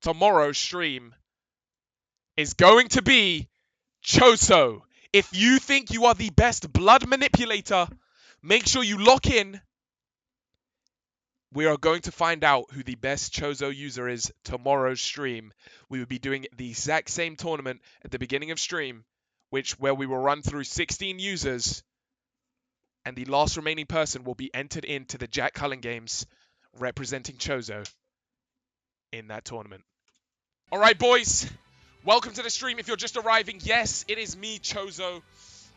tomorrow's stream is going to be Choso. If you think you are the best blood manipulator, make sure you lock in. We are going to find out who the best Choso user is tomorrow's stream. We will be doing the exact same tournament at the beginning of stream, where we will run through 16 users, and the last remaining person will be entered into the Jack Cullen Games representing Choso in that tournament. All right, boys. Welcome to the stream. If you're just arriving, yes, it is me, Choso.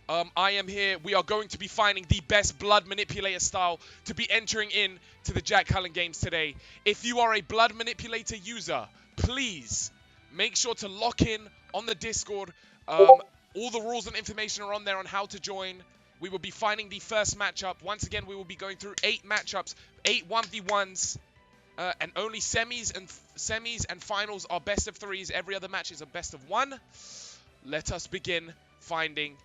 I am here. We are going to be finding the best blood manipulator style to be entering in to the Jack Cullen Games today. If you are a blood manipulator user, please make sure to lock in on the Discord. All the rules and information are on there on how to join. We will be finding the first matchup. Once again, we will be going through 8 matchups, 8 1v1s. And only semis and finals are best of 3s. Every other match is a best of 1. Let us begin finding.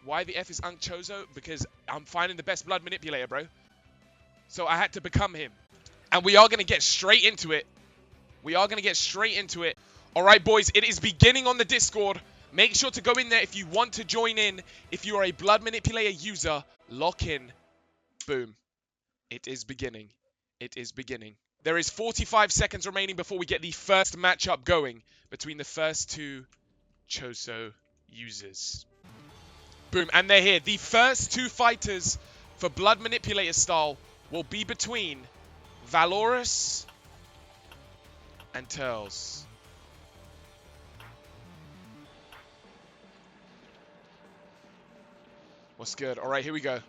Why the F is Choso? Because I'm finding the best blood manipulator, bro. So I had to become him. And we are going to get straight into it. All right, boys. It is beginning on the Discord. Make sure to go in there if you want to join in. If you are a blood manipulator user, lock in. Boom. It is beginning. There is 45 seconds remaining before we get the first matchup going between the first 2 Choso users. Boom, and they're here. The first 2 fighters for Blood Manipulator style will be between Valorous and Turles. What's good? All right, here we go.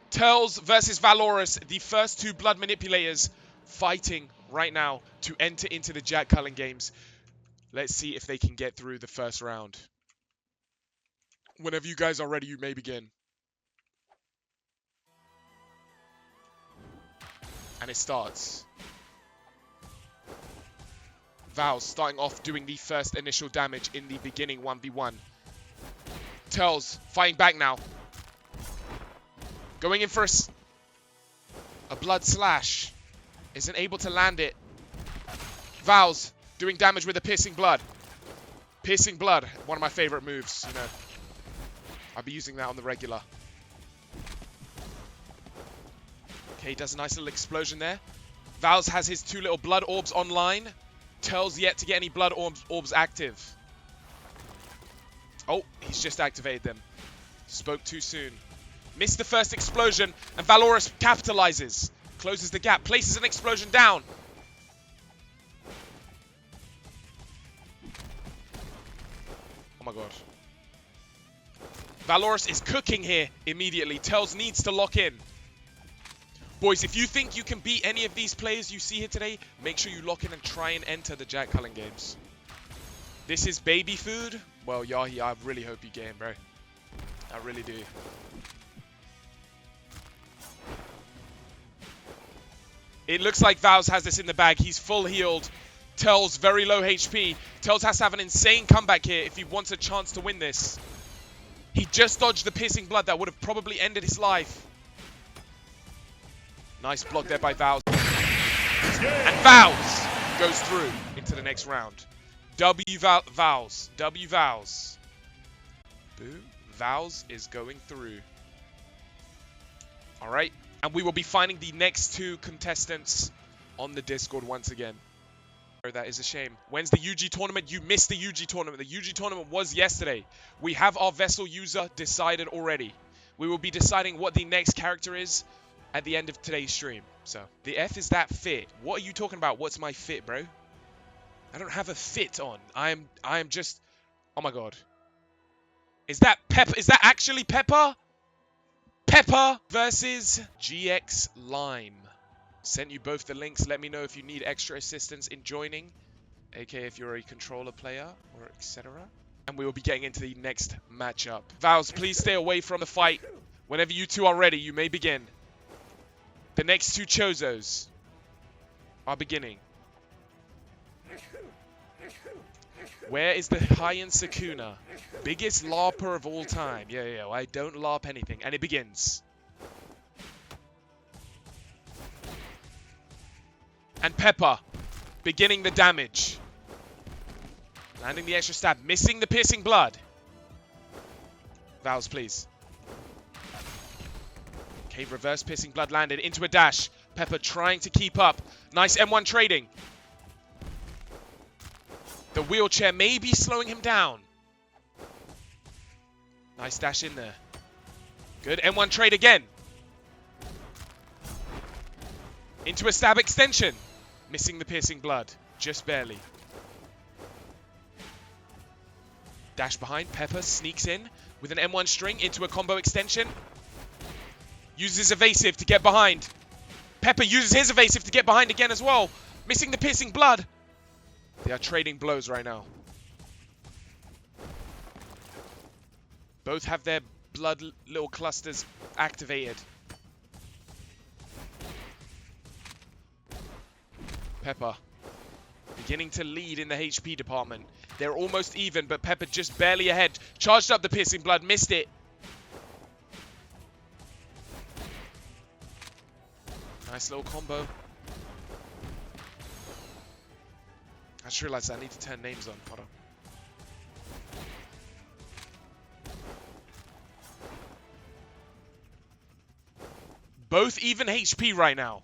Turles versus Valorous, the first 2 blood manipulators fighting right now to enter into the Jack Cullen Games. Let's see if they can get through the first round. Whenever you guys are ready, you may begin. And it starts. Val's starting off doing the first initial damage in the beginning 1v1. Turles fighting back now. Going in for a blood slash. Isn't able to land it. Val's doing damage with a piercing blood. Piercing blood, one of my favorite moves, you know. I'll be using that on the regular. Okay, does a nice little explosion there. Val's has his 2 little blood orbs online. Turles yet to get any blood orbs active. Oh, he's just activated them. Spoke too soon. Missed the first explosion, and Valorous capitalizes. Closes the gap, places an explosion down. Oh my god. Valorous is cooking here immediately. Turles needs to lock in. Boys, if you think you can beat any of these players you see here today, make sure you lock in and try and enter the Jack Cullen Games. This is baby food. Well, Yahi, I really hope you get him, bro. I really do. It looks like Val's has this in the bag. He's full healed. Turles very low HP. Turles has to have an insane comeback here if he wants a chance to win this. He just dodged the piercing blood that would have probably ended his life. Nice block there by Val's. And Val's goes through into the next round. Val's. Boom. Val's is going through. All right. And we will be finding the next 2 contestants on the Discord once again. That is a shame. When's the UG tournament? You missed the UG tournament. The UG tournament was yesterday. We have our vessel user decided already. We will be deciding what the next character is at the end of today's stream. So, the F is that fit. What are you talking about? What's my fit, bro? I don't have a fit on. I am just... Oh my god. Is that Pepper? Is that actually Pepper? Pepper versus GX Lime. Sent you both the links. Let me know if you need extra assistance in joining, aka if you're a controller player or etc. And we will be getting into the next matchup. Val's, please stay away from the fight. Whenever you 2 are ready, you may begin. The next 2 Chosos are beginning. Where is the Hyen Sukuna? Biggest LARPer of all time. Yeah, I don't LARP anything. And it begins. And Pepper. beginning the damage. Landing the extra stab, missing the piercing blood. Vowels, please. Okay, reverse piercing blood landed into a dash. Pepper trying to keep up. Nice M1 trading. The wheelchair may be slowing him down. Nice dash in there. Good M1 trade again. Into a stab extension. Missing the piercing blood. Just barely. Dash behind. Pepper sneaks in with an M1 string into a combo extension. Uses evasive to get behind. Pepper uses his evasive to get behind again as well. Missing the piercing blood. They are trading blows right now. Both have their blood little clusters activated. Pepper beginning to lead in the HP department. They're almost even, but Pepper just barely ahead. Charged up the piercing blood, missed it. Nice little combo. I just realized I need to turn names on. Hold on. Both even HP right now.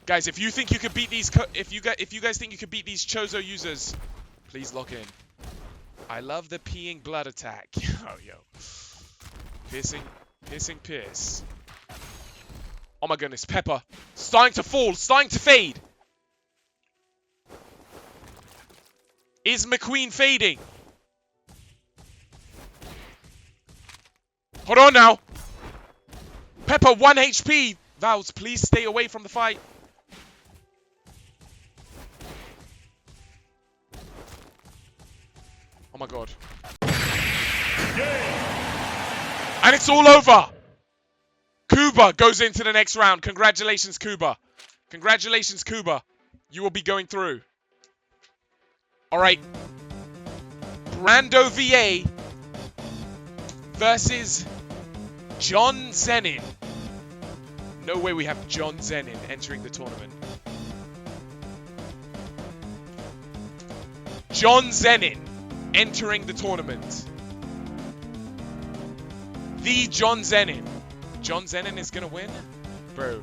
Guys, if you think you could beat these, if you guys think you could beat these Chozo users, please lock in. I love the peeing blood attack. Oh, yo. Piercing pierce. Oh my goodness, Pepper. Starting to fall, starting to fade. Is McQueen fading? Hold on now. Pepper, 1 HP. Vowels, please stay away from the fight. Oh my god. And it's all over. Kuba goes into the next round. Congratulations, Kuba. Congratulations, Kuba. You will be going through. Alright. Brando VA versus John Zenin. No way we have John Zenin entering the tournament. John Zenin entering the tournament. The John Zenin. John Zenin is going to win? Bro.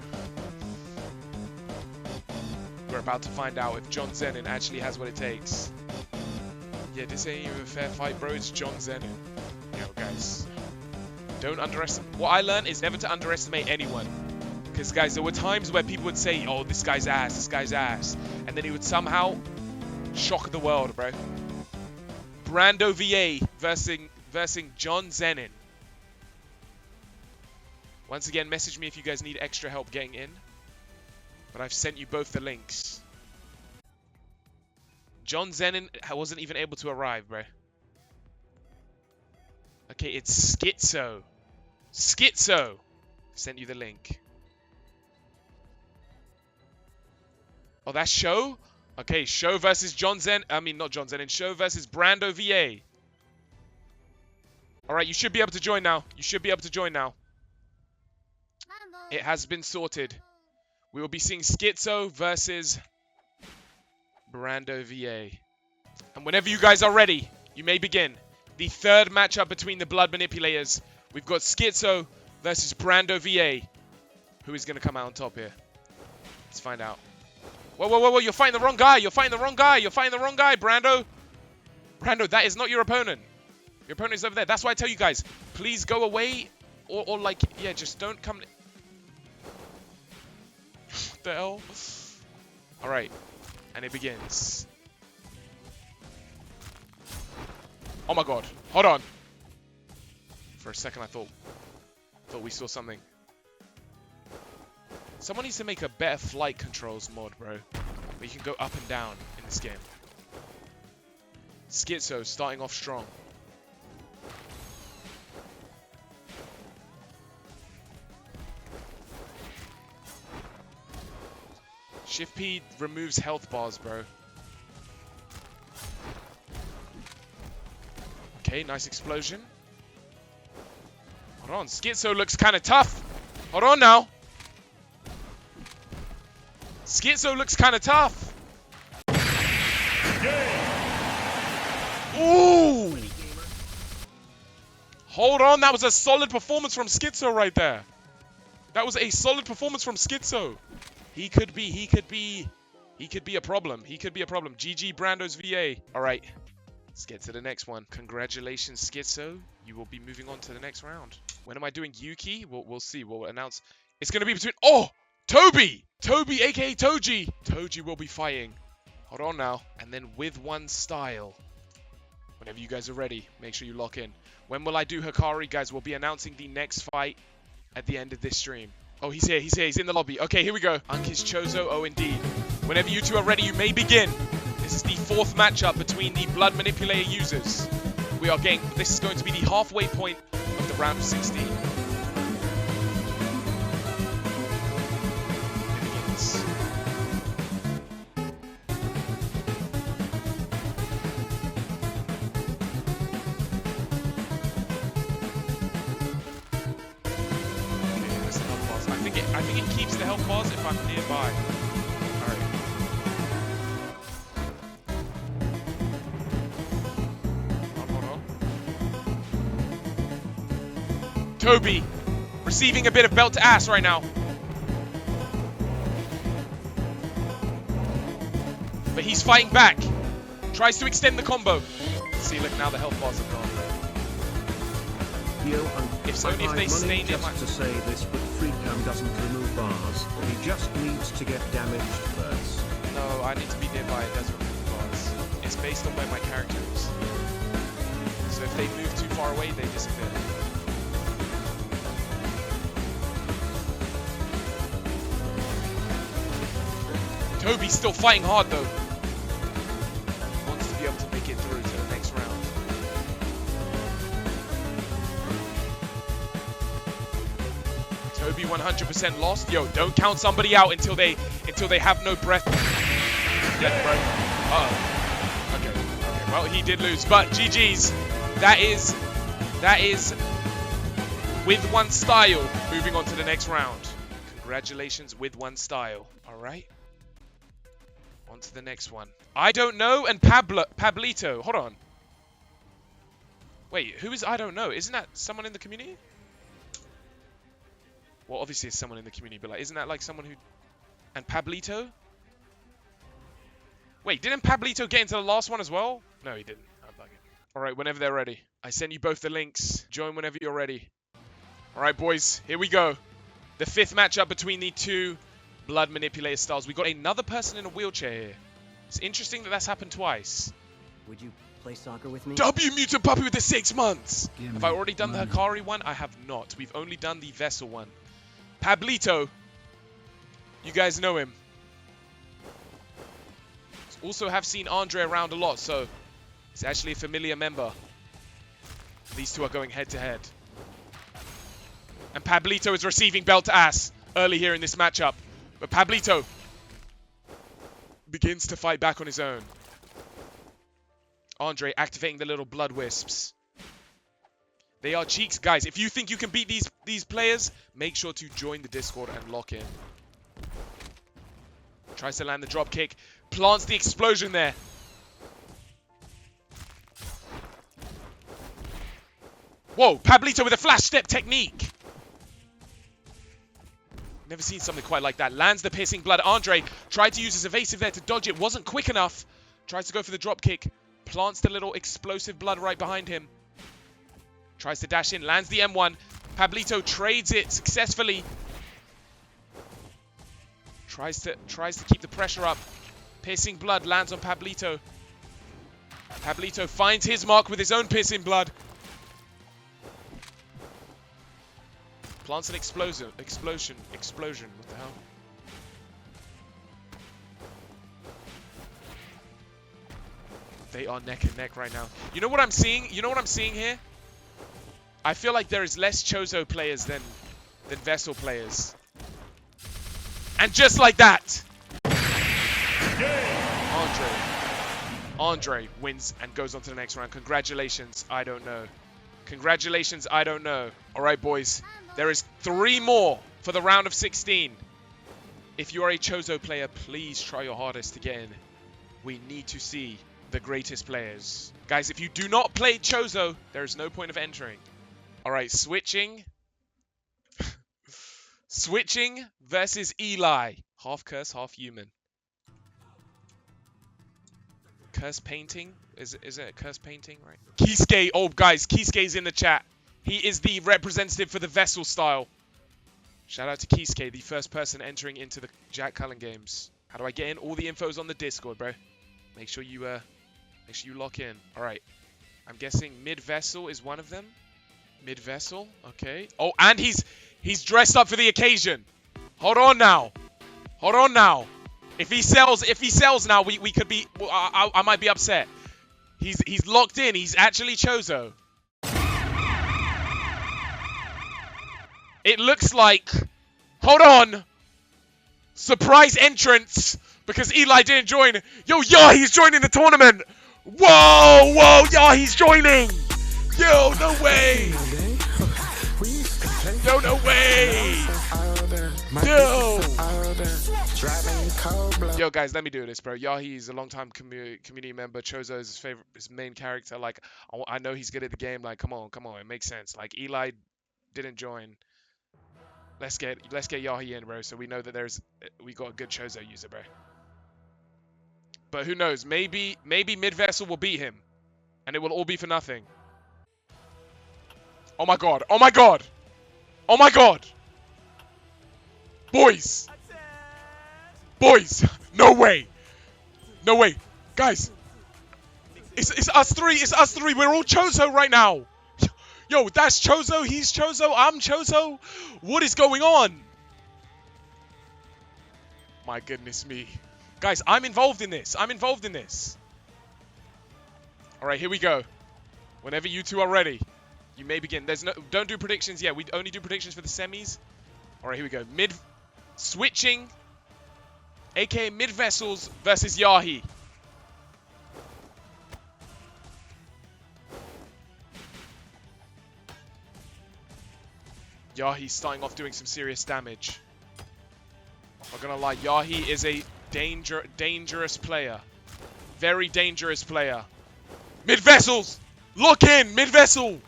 We're about to find out if John Zenin actually has what it takes. Yeah, this ain't even a fair fight, bro. It's John Zenin. Yo, guys. Don't underestimate. What I learned is never to underestimate anyone. Because, guys, there were times where people would say, oh, this guy's ass, this guy's ass. And then he would somehow shock the world, bro. Brando VA versus John Zenin. Once again, message me if you guys need extra help getting in. But I've sent you both the links. John Zenin wasn't even able to arrive, bro. Okay, it's Schizo. Schizo! Sent you the link. Oh, that's Show? Okay, Show versus John Zen. I mean, not John Zenin. Show versus Brando VA. Alright, you should be able to join now. You should be able to join now. It has been sorted. We will be seeing Schizo versus Brando VA. And whenever you guys are ready, you may begin. The third matchup between the Blood Manipulators. We've got Schizo versus Brando VA. Who is going to come out on top here? Let's find out. Whoa, whoa, whoa, whoa. You're fighting the wrong guy. You're fighting the wrong guy. You're fighting the wrong guy, Brando. Brando, that is not your opponent. Your opponent is over there. That's why I tell you guys, please go away. Or like, yeah, just don't come... What the hell? Alright. And it begins. Oh my god. Hold on. For a second I thought we saw something. Someone needs to make a better flight controls mod, bro. Where you can go up and down in this game. Schizo starting off strong. Shift P removes health bars, bro. Okay, nice explosion. Hold on, Schizo looks kind of tough. Hold on now. Schizo looks kind of tough. Ooh! Hold on, that was a solid performance from Schizo right there. That was a solid performance from Schizo. He could be a problem. He could be a problem. GG Brando's VA. All right, let's get to the next one. Congratulations, Schizo. You will be moving on to the next round. When am I doing Yuki? We'll see. We'll announce. It's going to be between... Oh! Toby! Toby, a.k.a. Toji. Toji will be fighting. Hold on now. And then with one style. Whenever you guys are ready, make sure you lock in. When will I do Hikari? Guys, we'll be announcing the next fight at the end of this stream. Oh, he's here. He's in the lobby. Okay, here we go. Anki's Chozo. Oh, indeed. Whenever you two are ready, you may begin. This is the fourth matchup between the Blood Manipulator users. This is going to be the halfway point of the round of 16. It begins. I think it keeps the health bars if I'm nearby. Alright. Hold on. Toby, receiving a bit of belt to ass right now. But he's fighting back. Tries to extend the combo. See, look, now the health bars are gone. If only if they stay near my... to say this, but Freecam doesn't remove bars. He just needs to get damaged first. No, I need to be nearby. It doesn't remove bars. It's based on where my character is. So if they move too far away, they disappear. Toby's still fighting hard though. He wants to be able to make it through to the next round. Toby 100% lost. Yo, don't count somebody out until they have no breath. Left breath. Uh-oh. Okay. Well, he did lose, but GG's. That is with one style. Moving on to the next round. Congratulations, with one style. All right. On to the next one. I don't know and Pablito. Hold on. Wait, who is I don't know? Isn't that someone in the community? Well, obviously it's someone in the community, but like, isn't that like someone who... And Pablito? Wait, didn't Pablito get into the last one as well? No, he didn't. I'm bugging. Alright, whenever they're ready. I sent you both the links. Join whenever you're ready. Alright, boys. Here we go. The fifth matchup between the two Blood Manipulator styles. We got another person in a wheelchair here. It's interesting that that's happened twice. Would you play soccer with me? W Mutant Puppy with the 6 months! Have I already done the Hikari one? I have not. We've only done the Vessel one. Pablito. You guys know him. Also have seen Andre around a lot, so he's actually a familiar member. These two are going head to head. And Pablito is receiving belt to ass early here in this matchup. But Pablito begins to fight back on his own. Andre activating the little blood wisps. They are cheeks, guys. If you think you can beat these players, make sure to join the Discord and lock in. Tries to land the drop kick. Plants the explosion there. Whoa, Pablito with a flash step technique. Never seen something quite like that. Lands the piercing blood. Andre tried to use his evasive there to dodge it. Wasn't quick enough. Tries to go for the drop kick. Plants the little explosive blood right behind him. Tries to dash in. Lands the M1. Pablito trades it successfully. Tries to keep the pressure up. Piercing blood lands on Pablito. Pablito finds his mark with his own piercing blood. Plants an explosion. What the hell? They are neck and neck right now. You know what I'm seeing? You know what I'm seeing here? I feel like there is less Chozo players than Vessel players. And just like that, Andre wins and goes on to the next round. Congratulations, I don't know. Congratulations, I don't know. All right, boys. There is 3 more for the round of 16. If you are a Chozo player, please try your hardest to get in. We need to see the greatest players. Guys, if you do not play Chozo, there is no point of entering. Alright, switching. Switching versus Eli. Half curse, half human. Curse painting? Is it a curse painting, right? Kisuke. Oh, guys, Kisuke's in the chat. He is the representative for the Vessel style. Shout out to Kisuke, the first person entering into the Jack Cullen games. How do I get in? All the info's on the Discord, bro. Make sure you lock in. All right. I'm guessing mid-vessel is one of them. Mid-vessel. Okay. Oh, and he's dressed up for the occasion. Hold on now. Hold on now. If he sells now, we could be. I might be upset. He's locked in. He's actually Chozo. It looks like. Hold on. Surprise entrance because Eli didn't join. Yo, he's joining the tournament. Whoa, he's joining. Yo, no way. Yo, no way. Yo, guys, let me do this, bro. Yahi is a long-time community member. Chozo is his main character. Like, I know he's good at the game. Like, come on, it makes sense. Like, Eli didn't join. Let's get Yahi in, bro. So we know that we got a good Chozo user, bro. But who knows? Maybe mid-vessel will beat him, and it will all be for nothing. Oh my god! Oh my god! Oh my god! Boys! No way! No way! Guys! It's us three! It's us three! We're all Chozo right now! Yo, that's Chozo, he's Chozo, I'm Chozo! What is going on? My goodness me. Guys, I'm involved in this. Alright, here we go. Whenever you two are ready, you may begin. Don't do predictions yet. We only do predictions for the semis. Alright, here we go. Switching, aka mid-vessels versus Yahi. Yahi's starting off doing some serious damage. I'm not gonna lie, Yahi is a dangerous player. Very dangerous player. Mid-vessels! Lock in! Mid-vessel!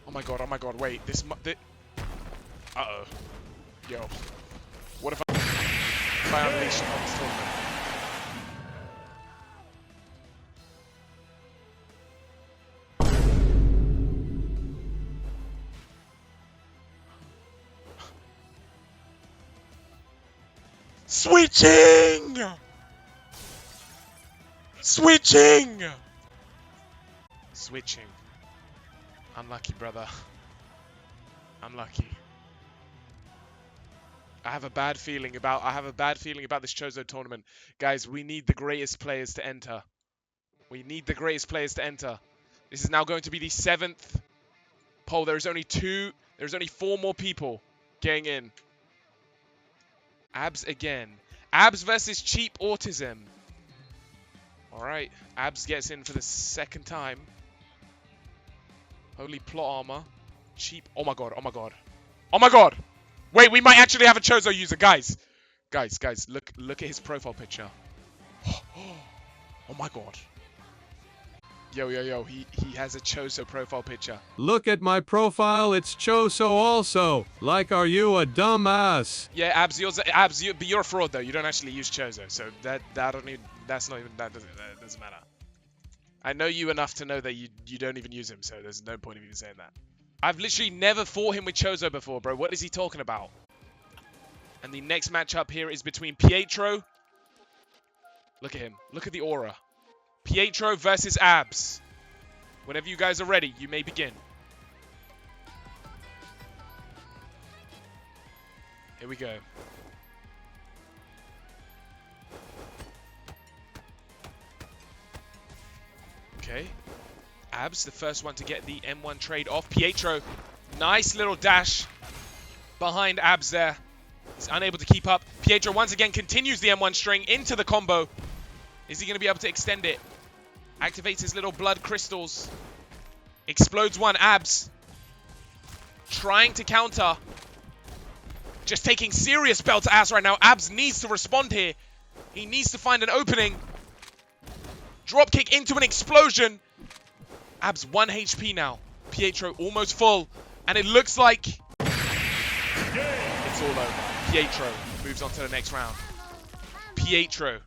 Oh my god, wait. Uh-oh. Yo. What if I unleash him on this tournament? Switching. Unlucky, brother. Unlucky. I have a bad feeling about this Chozo tournament. Guys, we need the greatest players to enter. This is now going to be the 7th poll. There's only 4 more people getting in. Abs again. Abs versus Cheap Autism. Alright. Abs gets in for the 2nd time. Holy plot armor. Cheap. Oh my god. Wait, we might actually have a Chozo user. Guys, look at his profile picture. Oh my god. Yo, he has a Chozo profile picture. Look at my profile, it's Chozo also. Like, are you a dumbass? Yeah, Abs, but you're a fraud though. You don't actually use Chozo, so that doesn't matter. I know you enough to know that you don't even use him, so there's no point of even saying that. I've literally never fought him with Chozo before, bro. What is he talking about? And the next matchup here is between Pietro. Look at him. Look at the aura. Pietro versus Abs. Whenever you guys are ready, you may begin. Here we go. Okay. Abs, the first one to get the M1 trade off. Pietro, nice little dash behind Abs there. He's unable to keep up. Pietro once again continues the M1 string into the combo. Is he going to be able to extend it? Activates his little blood crystals. Explodes one. Abs trying to counter. just taking serious belt to ass right now. Abs needs to respond here. He needs to find an opening. Drop kick into an explosion. Abs 1 HP now. Pietro almost full. And it looks like it's all over. Pietro moves on to the next round. Pietro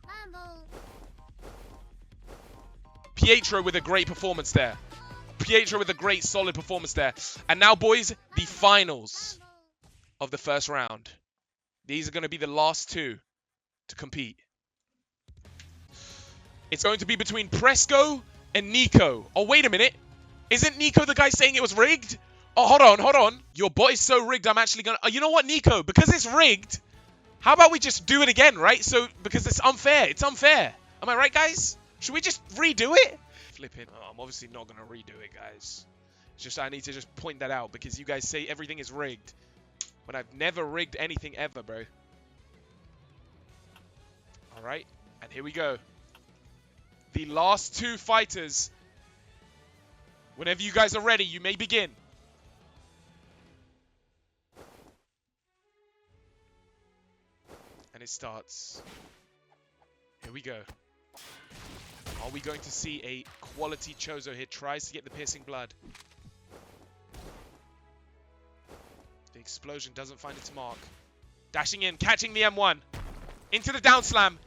with a great performance there. Pietro with a great solid performance there. And now, boys, the finals of the first round. These are going to be the last two to compete. It's going to be between Presco and Nico. Oh, wait a minute. Isn't Nico the guy saying it was rigged? Oh, hold on. Your bot is so rigged, I'm actually going to... Oh, you know what, Nico? Because it's rigged, how about we just do it again, right? So, because it's unfair. It's unfair. Am I right, guys? Should we just redo it? Flipping. Oh, I'm obviously not going to redo it, guys. It's just I need to just point that out because you guys say everything is rigged. But I've never rigged anything ever, bro. All right. And here we go. The last two fighters. Whenever you guys are ready, you may begin. And it starts. Here we go. Are we going to see a quality Chozo here? Tries to get the piercing blood. The explosion doesn't find its mark. Dashing in, catching the M1. Into the down slam.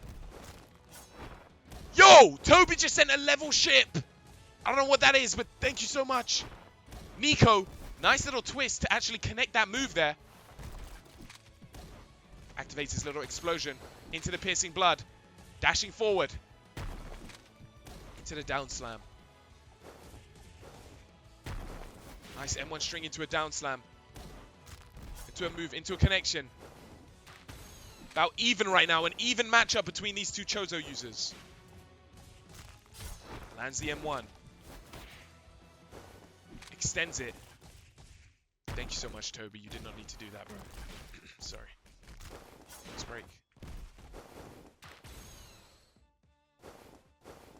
Yo! Toby just sent a level ship. I don't know what that is, but thank you so much. Nico, nice little twist to actually connect that move there. Activates his little explosion into the piercing blood. Dashing forward. Into the down slam. Nice M1 string into a down slam. Into a move, into a connection. About even right now. An even matchup between these two Chozo users. Lands the M1. Extends it. Thank you so much, Toby. You did not need to do that, bro. Sorry. Let's break.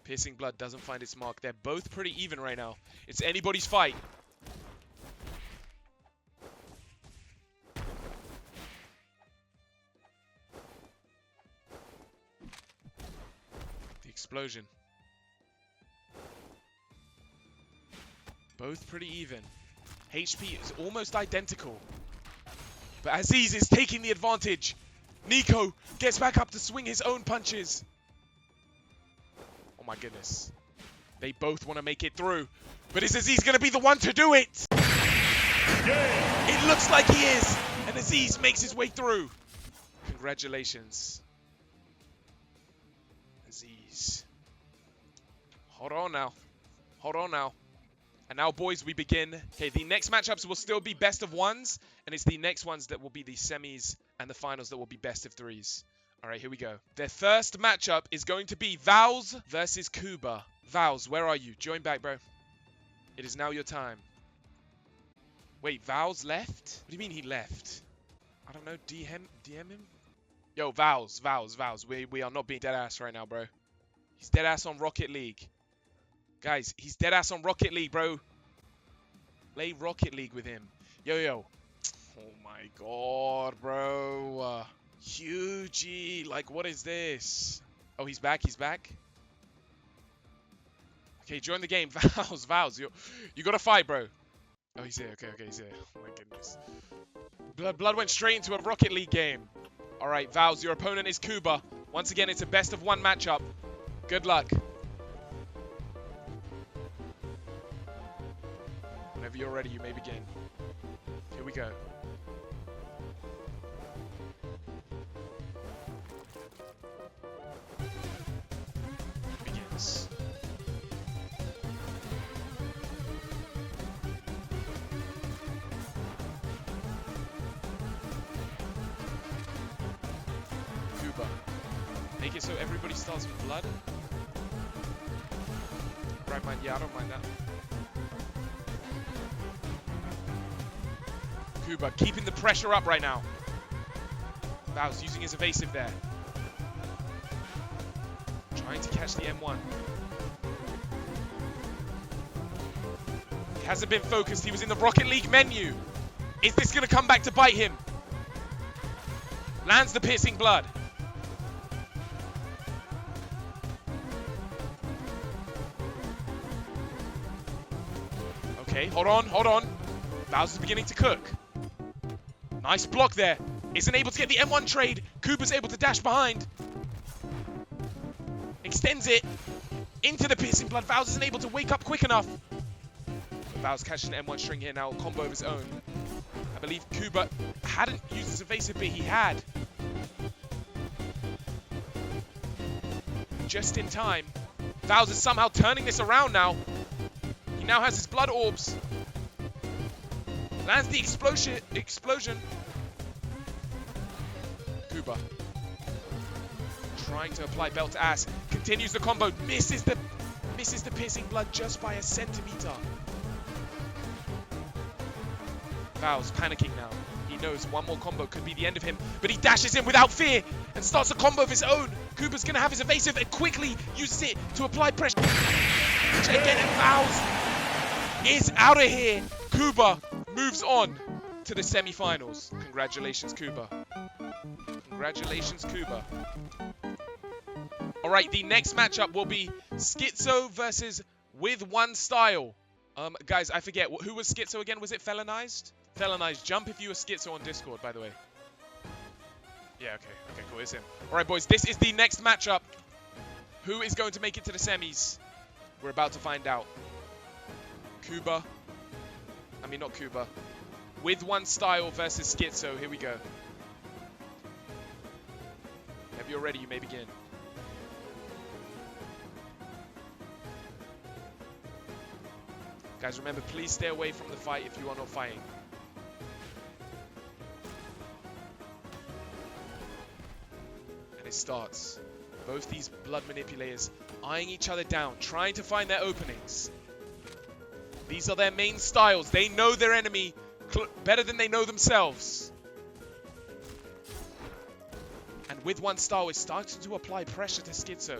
Piercing blood doesn't find its mark. They're both pretty even right now. It's anybody's fight. The explosion. Both pretty even. HP is almost identical. But Aziz is taking the advantage. Nico gets back up to swing his own punches. Oh my goodness. They both want to make it through. But is Aziz going to be the one to do it? Yeah. It looks like he is. And Aziz makes his way through. Congratulations. Aziz. Hold on now. Hold on now. And now, boys, we begin. Okay, the next matchups will still be best of ones. And it's the next ones that will be the semis and the finals that will be best of threes. All right, here we go. Their first matchup is going to be Vowz versus Kuba. Vowz, where are you? Join back, bro. It is now your time. Wait, Vowz left? What do you mean he left? I don't know. DM him? Yo, Vowz. We are not being dead ass right now, bro. He's dead ass on Rocket League. Guys, he's dead ass on Rocket League, bro. Play Rocket League with him. Yo. Oh my god, bro. Hugie. Like, what is this? Oh, he's back. Okay, join the game. Vowz. You gotta fight, bro. Oh, he's here. Okay, he's here. Oh my goodness. Blood went straight into a Rocket League game. All right, Vowz, your opponent is Kuba. Once again, it's a best of one matchup. Good luck. Whenever you're ready, you may begin. Here we go. Begins. Kuba. Make it so everybody starts with blood. Right, man. Yeah, I don't mind that. Kuba keeping the pressure up right now. Vowz using his evasive there. Trying to catch the M1. He hasn't been focused. He was in the Rocket League menu. Is this going to come back to bite him? Lands the piercing blood. Okay, hold on, hold on. Bowser's beginning to cook. Nice block there. Isn't able to get the M1 trade. Cooper's able to dash behind. Extends it into the piercing blood. Bowser isn't able to wake up quick enough. But Bowser's catching an M1 string here now. Combo of his own. I believe Cooper hadn't used his evasive, but he had. Just in time. Bowser's somehow turning this around now. He now has his blood orbs. Lands the explosion. Kuba trying to apply belt to ass. Continues the combo. Misses the piercing blood just by a centimeter. Bow's panicking now. He knows one more combo could be the end of him, but he dashes in without fear and starts a combo of his own. Kuba's gonna have his evasive and quickly uses it to apply pressure. Again, and Bow's is out of here. Kuba moves on to the semi-finals. Congratulations, Kuba. Congratulations, Kuba. All right, the next matchup will be Schizo versus With One Style. Guys, I forget. Who was Schizo again? Was it Felonized? Felonized. Jump if you were Schizo on Discord, by the way. Yeah, okay. Okay, cool. It's him. All right, boys. This is the next matchup. Who is going to make it to the semis? We're about to find out. Kuba. I mean, not Kuba. With One Style versus Schizo. Here we go. If you're ready, you may begin. Guys, remember, please stay away from the fight if you are not fighting. And it starts. Both these blood manipulators eyeing each other down, trying to find their openings. These are their main styles. They know their enemy better than they know themselves. And With One Style is starting to apply pressure to Schizo.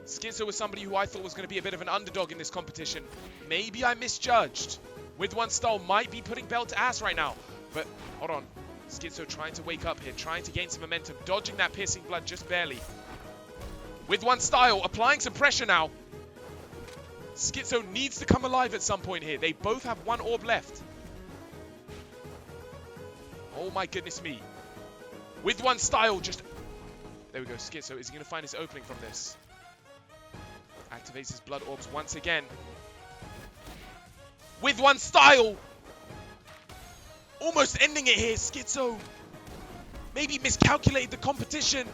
Schizo was somebody who I thought was going to be a bit of an underdog in this competition. Maybe I misjudged. With One Style might be putting belt to ass right now. But, hold on. Schizo trying to wake up here, trying to gain some momentum, dodging that piercing blood just barely. With One Style applying some pressure now. Schizo needs to come alive at some point here. They both have one orb left. Oh my goodness me. With One Style just... There we go, Schizo. Is he going to find his opening from this? Activates his blood orbs once again. With One Style! Almost ending it here, Schizo. Maybe miscalculated the competition.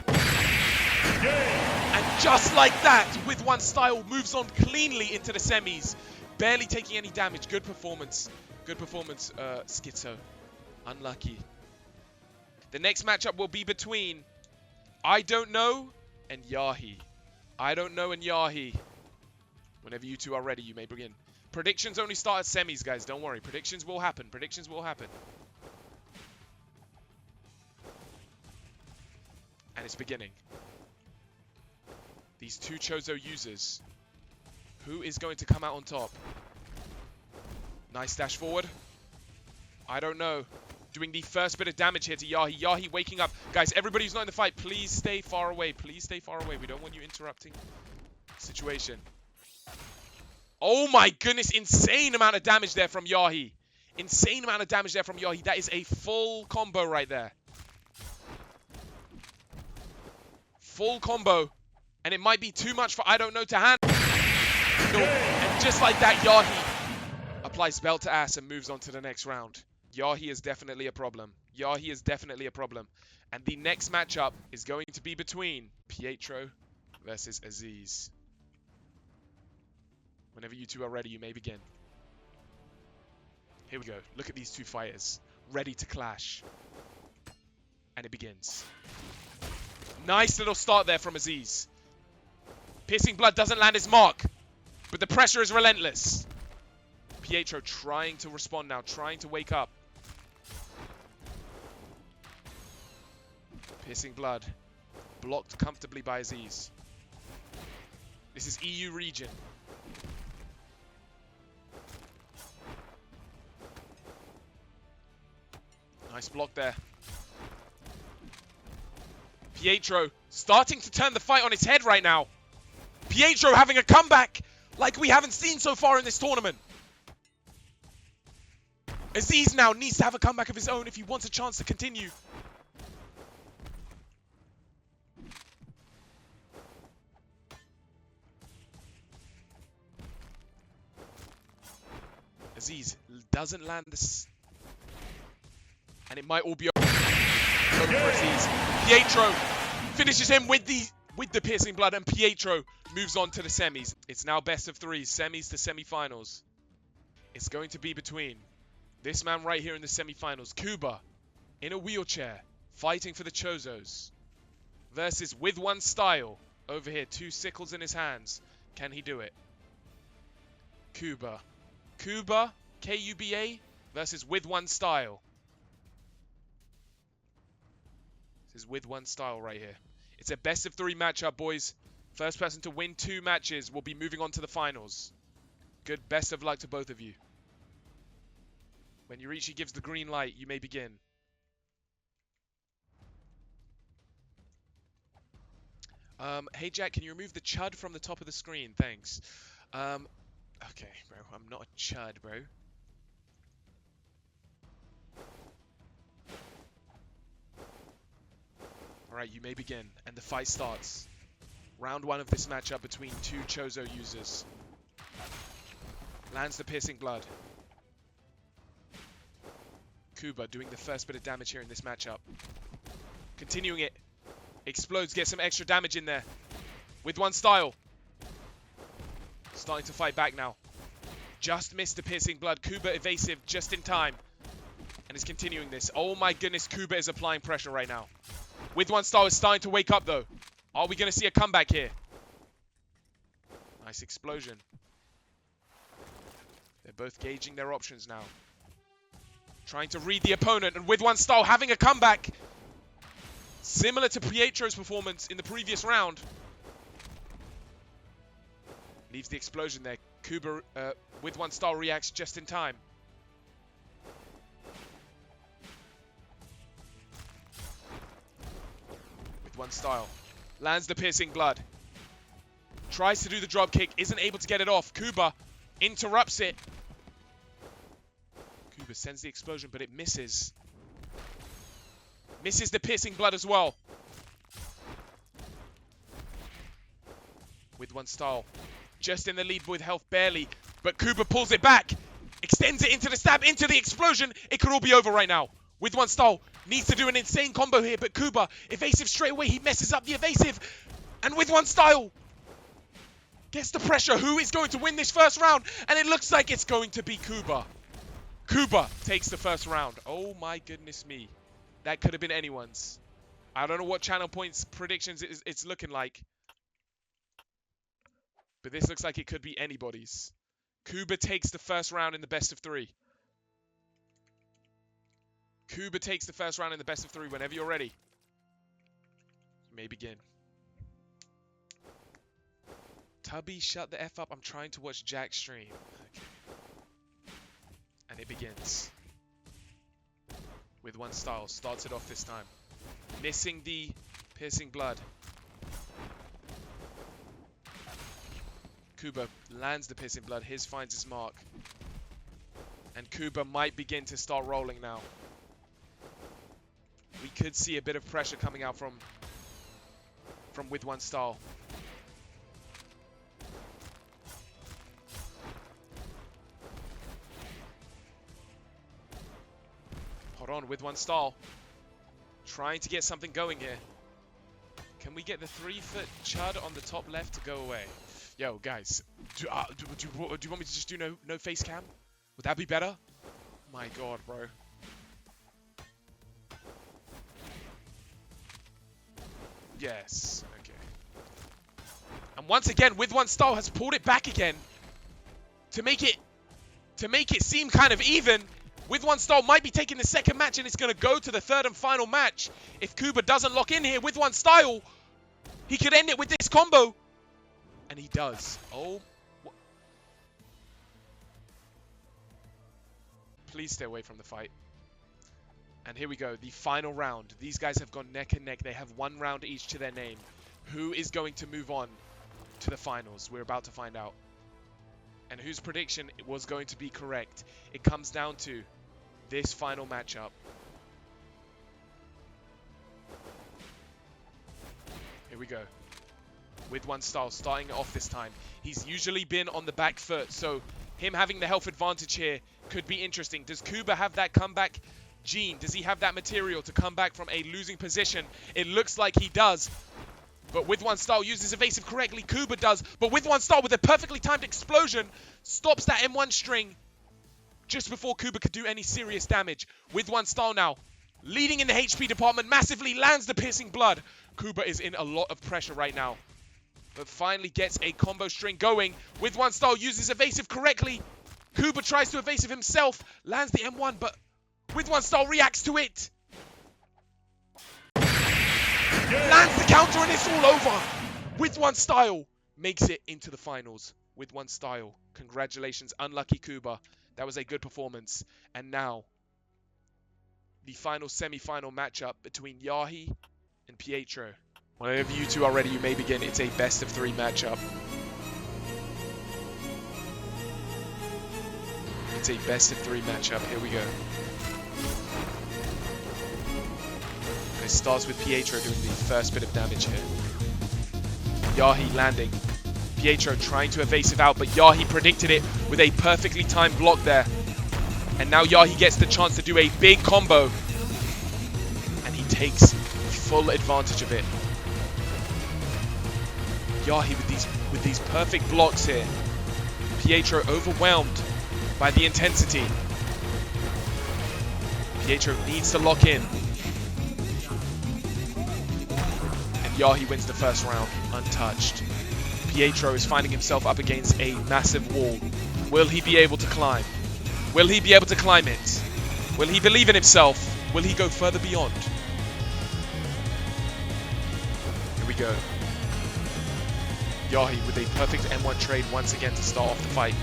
And just like that, With One Style moves on cleanly into the semis. Barely taking any damage. Good performance. Good performance, Schizo. Unlucky. The next matchup will be between I Don't Know and Yahi. I Don't Know and Yahi. Whenever you two are ready, you may begin. Predictions only start at semis, guys. Don't worry. Predictions will happen. Predictions will happen. And it's beginning. These two Chozo users. Who is going to come out on top? Nice dash forward. I don't know. Doing the first bit of damage here to Yahi. Yahi waking up. Guys, everybody who's not in the fight, please stay far away. Please stay far away. We don't want you interrupting the situation. Oh my goodness. Insane amount of damage there from Yahi. Insane amount of damage there from Yahi. That is a full combo right there. Full combo. And it might be too much for I Don't Know to handle. And just like that, Yahi applies belt to ass and moves on to the next round. Yahi is definitely a problem. Yahi is definitely a problem. And the next matchup is going to be between Pietro versus Aziz. Whenever you two are ready, you may begin. Here we go. Look at these two fighters. Ready to clash. And it begins. Nice little start there from Aziz. Piercing blood doesn't land his mark. But the pressure is relentless. Pietro trying to respond now. Trying to wake up. Piercing blood. Blocked comfortably by Aziz. This is EU region. Nice block there. Pietro starting to turn the fight on its head right now. Pietro having a comeback like we haven't seen so far in this tournament. Aziz now needs to have a comeback of his own if he wants a chance to continue. Aziz doesn't land this. And it might all be over for Aziz. Pietro finishes him with the piercing blood, and Pietro moves on to the semis. It's now best of 3, semis to semifinals. It's going to be between this man right here in the semifinals, Kuba, in a wheelchair, fighting for the Chozos, versus With One Style, over here, 2 sickles in his hands. Can he do it? Kuba, K-U-B-A, versus With One Style. This is With One Style right here. It's a best of 3 matchup, boys. First person to win 2 matches will be moving on to the finals. Good, best of luck to both of you. When Yurichi gives the green light, you may begin. Hey Jack, can you remove the chud from the top of the screen? Thanks. Okay, bro, I'm not a chud, bro. Alright, you may begin, and the fight starts. Round 1 of this matchup between 2 Chozo users. Lands the piercing blood. Kuba doing the first bit of damage here in this matchup. Continuing it. Explodes, gets some extra damage in there. With One Style. Starting to fight back now. Just missed the piercing blood. Kuba evasive just in time. And is continuing this. Oh my goodness, Kuba is applying pressure right now. With One Style is starting to wake up though. Are we going to see a comeback here? Nice explosion. They're both gauging their options now. Trying to read the opponent, and With One Style having a comeback. Similar to Pietro's performance in the previous round. Leaves the explosion there. Kuba, With One Style reacts just in time. With One Style. Lands the piercing blood. Tries to do the drop kick, isn't able to get it off. Kuba interrupts it. Kuba sends the explosion, but it misses. Misses the piercing blood as well. With One Style. Just in the lead with health barely. But Kuba pulls it back. Extends it into the stab, into the explosion. It could all be over right now. With One Style needs to do an insane combo here, but Kuba, evasive straight away. He messes up the evasive. And With One Style gets the pressure. Who is going to win this first round? And it looks like it's going to be Kuba. Kuba takes the first round. Oh my goodness me. That could have been anyone's. I don't know what channel points predictions it's looking like. But this looks like it could be anybody's. Kuba takes the first round in the best of 3. Kuba takes the first round in the best of 3 whenever you're ready. You may begin. Tubby, shut the F up. I'm trying to watch Jack's stream. Okay. And it begins. With One Style. Starts it off this time. Missing the piercing blood. Kuba lands the piercing blood. His finds his mark. And Kuba might begin to start rolling now. We could see a bit of pressure coming out from With One Style. Hold on, With One Style. Trying to get something going here. Can we get the 3-foot chud on the top left to go away? Yo, guys, do you want me to just do no face cam? Would that be better? My God, bro. Yes, okay. And once again, With One Style has pulled it back again to make it seem kind of even. With One Style might be taking the second match, and it's going to go to the third and final match. If Kuba doesn't lock in here, With One Style, he could end it with this combo. And he does. Oh. Please stay away from the fight. And here we go, the final round. These guys have gone neck and neck. They have 1 round each to their name. Who is going to move on to the finals? We're about to find out. And whose prediction was going to be correct? It comes down to this final matchup. Here we go. With one style, starting it off this time. He's usually been on the back foot, so him having the health advantage here could be interesting. Does Kuba have that comeback gene? Does he have that material to come back from a losing position? It looks like he does. But with one style, uses evasive correctly. Kuba does. But with one style, with a perfectly timed explosion, stops that M1 string just before Kuba could do any serious damage. With one style now, leading in the HP department, massively lands the piercing blood. Kuba is in a lot of pressure right now, but finally gets a combo string going. With one style, uses evasive correctly. Kuba tries to evasive himself, lands the M1, but with one style reacts to it. Lands the counter and it's all over. With one style makes it into the finals. With one style. Congratulations, unlucky Kuba. That was a good performance. And now, the final semi-final matchup between Yahi and Pietro. Whenever you two are ready, you may begin. It's a best of 3 matchup. It's a best of 3 matchup. Here we go. And it starts with Pietro doing the first bit of damage here. Yahi landing. Pietro trying to evasive out, but Yahi predicted it with a perfectly timed block there. And now Yahi gets the chance to do a big combo. And he takes full advantage of it. Yahi with these perfect blocks here. Pietro overwhelmed by the intensity. Pietro needs to lock in. And Yahi wins the first round untouched. Pietro is finding himself up against a massive wall. Will he be able to climb? Will he be able to climb it? Will he believe in himself? Will he go further beyond? Here we go. Yahi with a perfect M1 trade once again to start off the fight.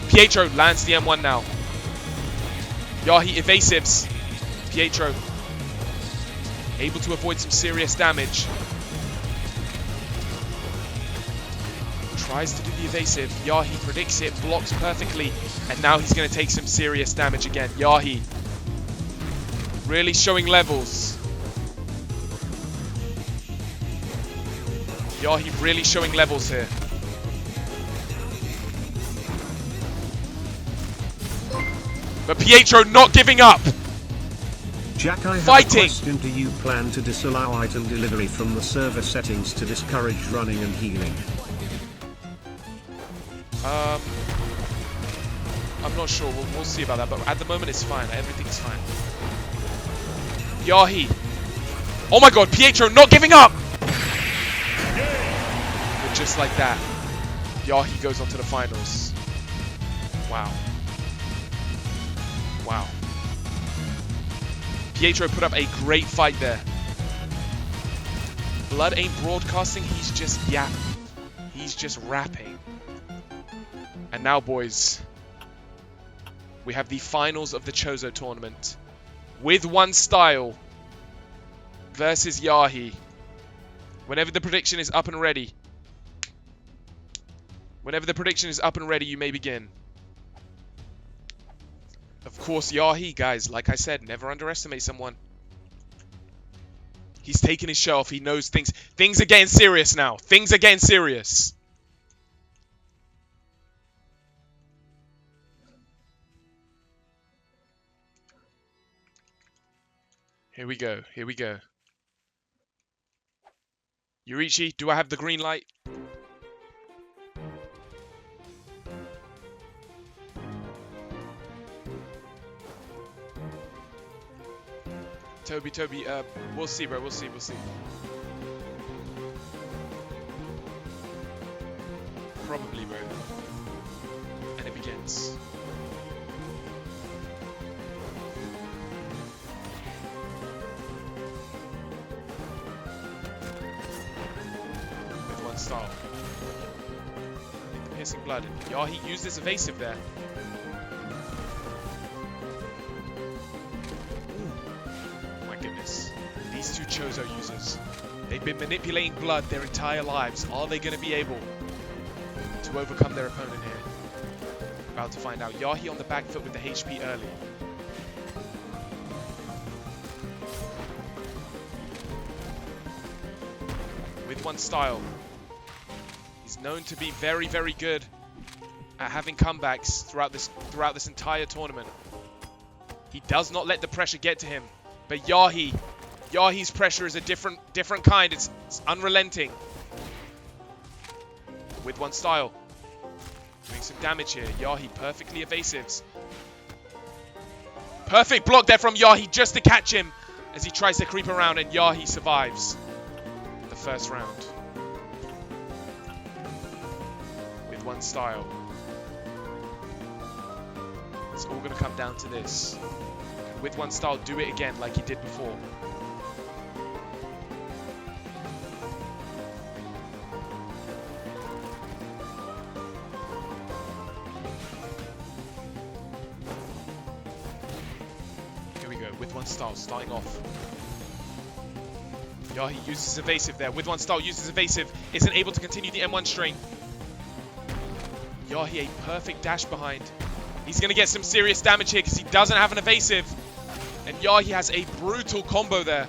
Pietro lands the M1 now. Yahi evasives. Pietro able to avoid some serious damage. Tries to do the evasive. Yahi predicts it, blocks perfectly, and now he's going to take some serious damage again. Yahi really showing levels. Yahi really showing levels here. But Pietro not giving up. Jack, I have Fighting. a question. Do you plan to disallow item delivery from the server settings to discourage running and healing? I'm not sure. We'll see about that. But at the moment, it's fine. Everything's fine. Yahi. Oh my God, Pietro not giving up. But just like that, Yahi goes on to the finals. Wow. Wow. Pietro put up a great fight there. Blood ain't broadcasting. He's just yapping. He's just rapping. And now, boys, we have the finals of the Chozo tournament. With one style versus Yahi. Whenever the prediction is up and ready. Whenever the prediction is up and ready, you may begin. Of course, Yahi, guys, like I said, never underestimate someone. He's taking his show off. He knows things are getting serious now. Things are getting serious. Here we go. Here we go. Yurichi, do I have the green light? Toby, we'll see, bro. We'll see. Probably, bro. And it begins. With one style. The piercing blood. Yahi used his evasive there. Chozo users. They've been manipulating blood their entire lives. Are they going to be able to overcome their opponent here? About to find out. Yahi on the back foot with the HP early. With one style. He's known to be very, very good at having comebacks throughout this entire tournament. He does not let the pressure get to him. But Yahi's pressure is a different kind. It's unrelenting. With one style. Doing some damage here. Yahi perfectly evasives. Perfect block there from Yahi just to catch him as he tries to creep around, and Yahi survives the first round. With one style. It's all going to come down to this. With one style, do it again like he did before. Here we go, with one style, starting off. Yahi uses evasive there. With one style, uses evasive. Isn't able to continue the M1 string. Yahi, a perfect dash behind. He's going to get some serious damage here because he doesn't have an evasive. And Yahi has a brutal combo there.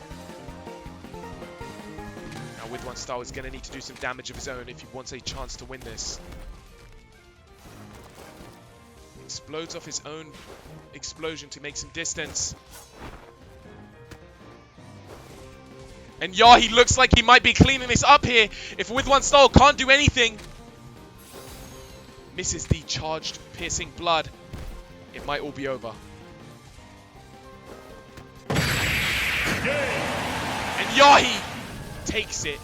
Now with one style, he's going to need to do some damage of his own if he wants a chance to win this. Explodes off his own explosion to make some distance. And Yahi looks like he might be cleaning this up here. If with one style can't do anything. Misses the charged, piercing blood. It might all be over. And Yahi takes it.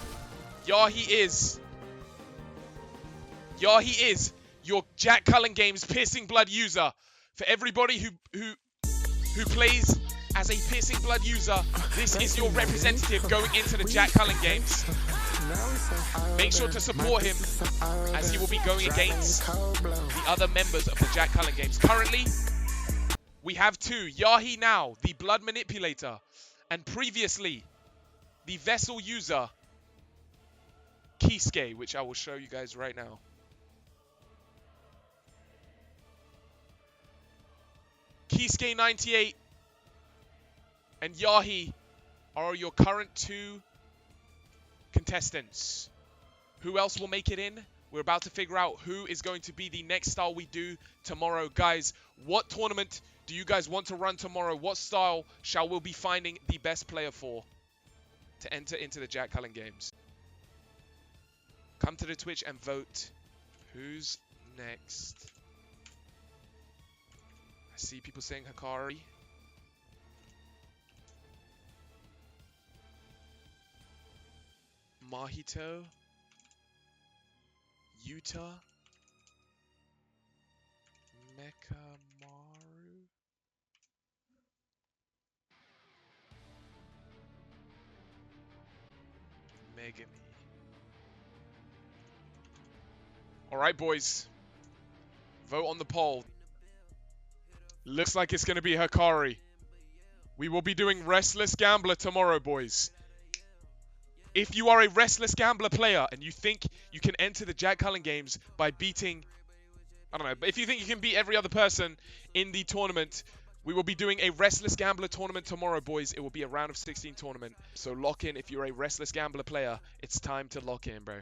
Yahi is your Jack Cullen Games piercing blood user. For everybody who plays as a piercing blood user, this is your representative going into the Jack Cullen Games. Make sure to support him as he will be going against the other members of the Jack Cullen Games. Currently, we have two. Yahi now, the Blood Manipulator, and previously, the Vessel user, Kisuke, which I will show you guys right now. Kisuke 98 and Yahi are your current two contestants. Who else will make it in? We're about to figure out who is going to be the next style we do tomorrow. Guys, what tournament do you guys want to run tomorrow? What style shall we be finding the best player for to enter into the Jack Cullen Games? Come to the Twitch and vote. Who's next? I see people saying Hikari. Mahito. Yuta. Mekamaru. Megami. Alright, boys. Vote on the poll. Looks like it's going to be Hikari. We will be doing Restless Gambler tomorrow, boys. If you are a Restless Gambler player and you think you can enter the Jack Cullen Games by beating, I don't know, but if you think you can beat every other person in the tournament, we will be doing a Restless Gambler tournament tomorrow, boys. It will be a round of 16 tournament. So lock in if you're a Restless Gambler player. It's time to lock in, bro.